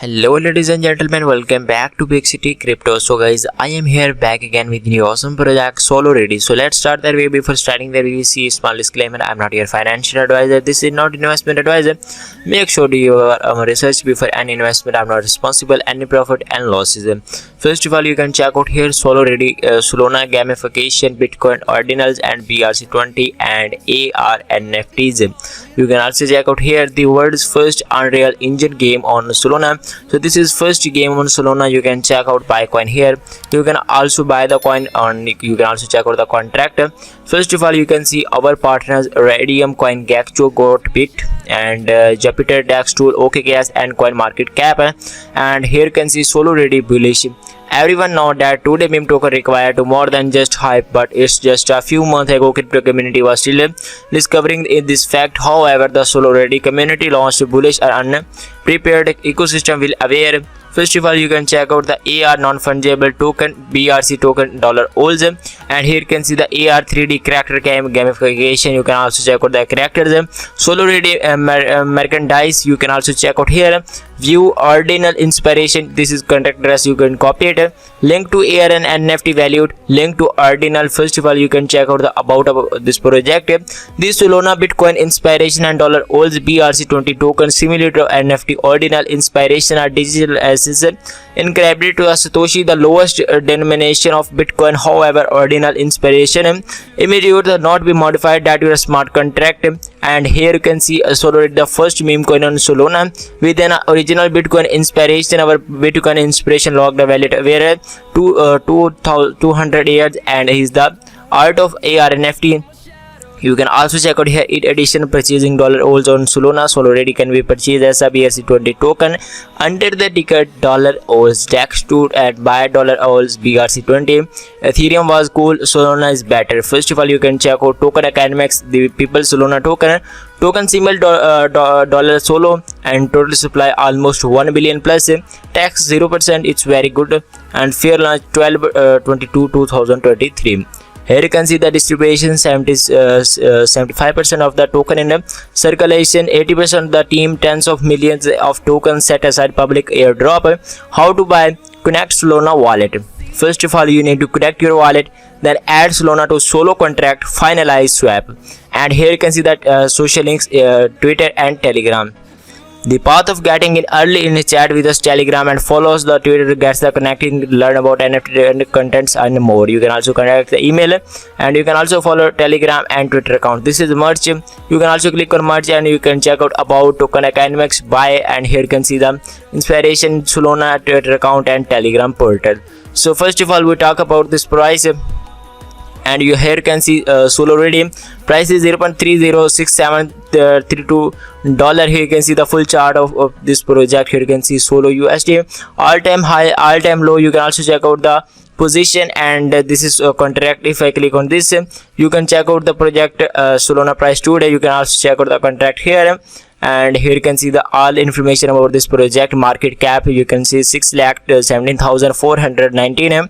Hello ladies and gentlemen, welcome back to Big City Crypto. So guys, I am here back again with new awesome project Solo Ready. So let's start that way. Before starting there, we will see a small disclaimer. I'm not your financial advisor. This is not investment advisor. Make sure to do your research before any investment. I'm not responsible any profit and losses. First of all, you can check out here Solo Ready, Solana gamification, Bitcoin ordinals and BRC20 and AR NFTs. You can also check out here the world's first Unreal Engine game on Solana. So this is first game on Solana. You can check out buy coin here. You can also buy the coin on. You can also check out the contract. First of all, you can see our partners Radium Coin, Gecko, Gotbit and Jupiter, Dex Tool, OKCash and Coin Market Cap. And here you can see Solo Ready bullish. Everyone know that today meme token required to more than just hype, but it's just a few months ago crypto community was still discovering this fact. However, the Solo Ready community launched bullish or unprepared ecosystem will aware. First of all, you can check out the AR non-fungible token, BRC token, $OLS, and here you can see the AR 3D character gamification. You can also check out the characters. Solo Ready merchandise. You can also check out here. View ordinal inspiration. This is contact address. You can copy it. Link to AR and NFT valued. Link to ordinal. First of all, you can check out the about this project. This Solana Bitcoin inspiration and $OLS BRC20 token similar to NFT ordinal inspiration are digital assets incredible to a Satoshi, the lowest denomination of Bitcoin. However, ordinal inspiration immediately not be modified that your smart contract. And here you can see Solo Ready, the first meme coin on Solana with an original Bitcoin inspiration. Our Bitcoin inspiration logged a wallet where 200 years and is the art of AR NFT. You can also check out here in addition purchasing $OLS on Solana. Solo Ready can be purchased as a BRC20 token under the ticker $OLS. Dex Tool at buy $OLS BRC20. Ethereum was cool, Solana is better. First of all, you can check out token economics, the people Solana token symbol dollar Solo and total supply almost 1 billion plus. Tax 0%, it's very good, and fair launch 12/22/2023. Here you can see the distribution. 75% of the token in circulation, 80% of the team, tens of millions of tokens set aside public airdrop. How to buy? Connect Solana wallet. First of all, you need to connect your wallet, then add Solana to Solo contract, finalize swap. And here you can see that social links, Twitter and Telegram. The path of getting in early in chat with us Telegram and follows the Twitter, gets the connecting, learn about NFT and contents and more. You can also connect the email and you can also follow Telegram and Twitter account. This is merch. You can also click on merch and you can check out about token economics, buy, and here you can see the inspiration, Solana, Twitter account and Telegram portal. So first of all, we talk about this price. And you here can see Solo Ready price is $0.306732. Here you can see the full chart of this project. Here you can see Solo USD all-time high, all-time low. You can also check out the position, and this is a contract. If I click on this, you can check out the project Solana price today. You can also check out the contract here. And here you can see the all information about this project. Market cap, you can see 6,17,419.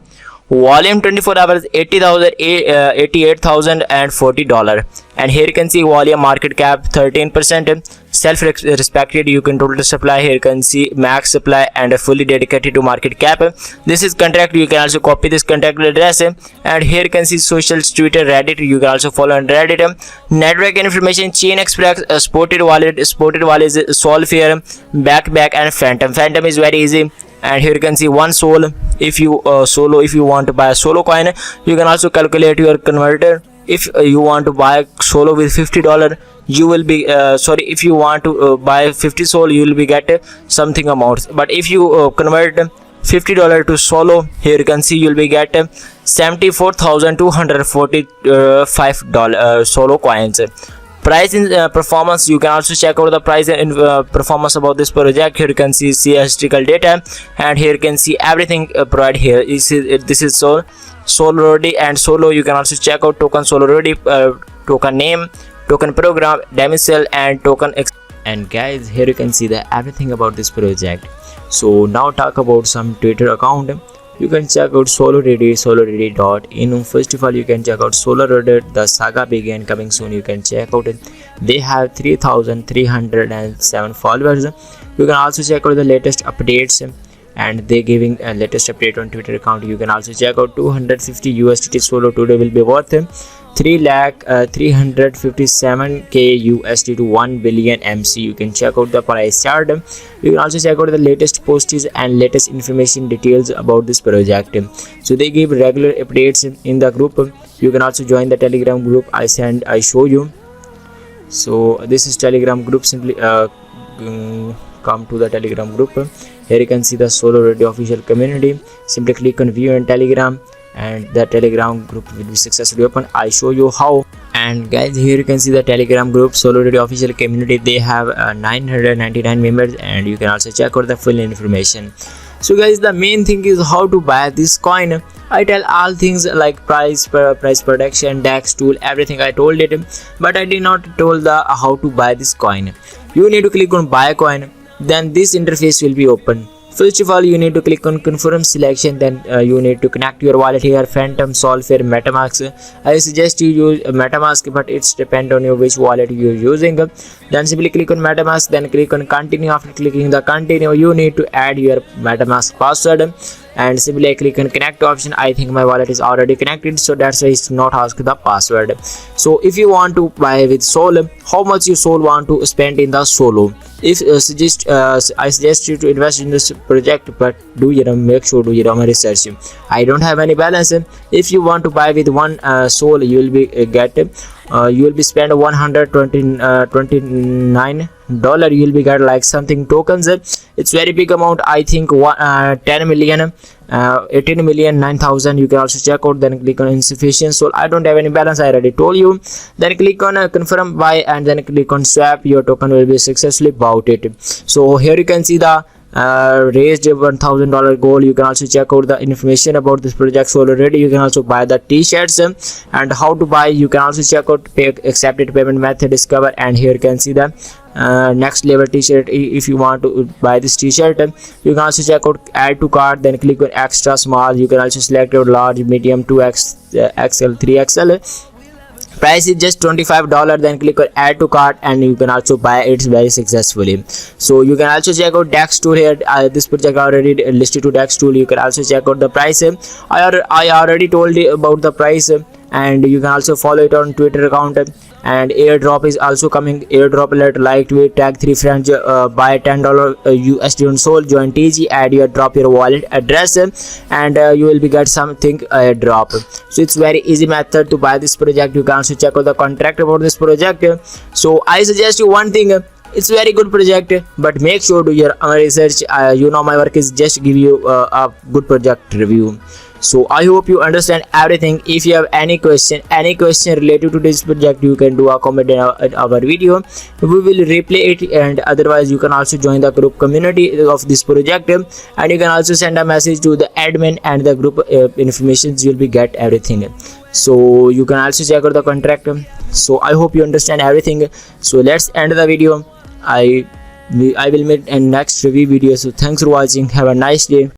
Volume 24 hours $88,040. And here you can see volume, market cap 13%, self respected. You can total supply. Here you can see max supply and fully dedicated to market cap. This is contract. You can also copy this contract address. And here you can see socials, Twitter, Reddit. You can also follow on Reddit. Network information, Chain Express, Spotted Wallet is Solfair, Backback and Phantom is very easy. And here you can see one Sol. If you if you want to buy a Solo coin, you can also calculate your converter. If you want to buy Solo with $50, you will be if you want to buy 50 Sol, you will be get something amount. But if you convert $50 to Solo, here you can see you will be get $74,245 Solo coins. Price in performance, you can also check out the price and performance about this project. Here you can see statistical data, and here you can see everything provided here. This is Solo Ready and Solo. You can also check out token Solo Ready, token name, token program, domicile and token and guys, here you can see the everything about this project. So now talk about some Twitter account. You can check out Solo Ready, soloready.in. First of all, you can check out Solo Ready, the saga began coming soon. You can check out it. They have 3,307 followers. You can also check out the latest updates, and they giving a latest update on Twitter account. You can also check out 250 USDT solo today will be worth 3,357k USD to 1 billion MC. You can check out the price chart. You can also check out the latest posts and latest information details about this project. So they give regular updates in the group. You can also join the Telegram group I show you. So this is Telegram group. Simply come to the Telegram group. Here you can see the Solo Radio official community. Simply click on view and Telegram, and the Telegram group will be successfully open. I show you how. And guys, here you can see the Telegram group Solo Radio official community. They have 999 members, and you can also check out the full information. So guys, the main thing is how to buy this coin. I tell all things like price prediction, DEX tool, everything I told it, but I did not told the how to buy this coin. You need to click on buy coin, then this interface will be open. First of all, you need to click on confirm selection, then you need to connect your wallet here, Phantom, Solfair, MetaMask. I suggest you use MetaMask, but it's depend on you which wallet you're using. Then simply click on MetaMask, then click on continue. After clicking the continue, you need to add your MetaMask password, and simply click on connect option. I think my wallet is already connected, so that's why it's not ask the password. So if you want to buy with Sol, how much you Sol want to spend in the Solo? If I suggest you to invest in this project, but make sure do your own research. I don't have any balance. If you want to buy with one Sol, you will be you will be spend $129. You will be get like something tokens. It's very big amount. I think 10 million, 18 million 9,000. You can also check out. Then click on insufficient. So I don't have any balance, I already told you. Then click on confirm buy, and then click on swap. Your token will be successfully bought it. So here you can see the raised $1,000 goal. You can also check out the information about this project Solo Radio. You can also buy the t-shirts, and how to buy. You can also check out accepted payment method, discover, and here you can see the next level t-shirt. If you want to buy this t-shirt, you can also check out add to cart, then click on extra small. You can also select your large, medium, 2x, XL, 3XL. Price is just $25. Then click on add to cart, and you can also buy it very successfully. So you can also check out DEX tool here. This project already listed to DEX tool. You can also check out the price. I already told you about the price, and you can also follow it on Twitter account. And airdrop is also coming. Airdrop alert, like, tweet, tag 3 friends, buy $10 USD on Sol, join TG, add your drop your wallet address, and you will be get something airdrop. So it's very easy method to buy this project. You can also check out the contract about this project. So I suggest you one thing. It's very good project, but make sure do your research. My work is just give you a good project review. So I hope you understand everything. If you have any question related to this project, you can do a comment in our video. We will replay it, and otherwise you can also join the group community of this project, and you can also send a message to the admin, and the group information you will be get everything. So you can also check out the contract. So I hope you understand everything. So let's end the video. I will meet in next review video. So thanks for watching. Have a nice day.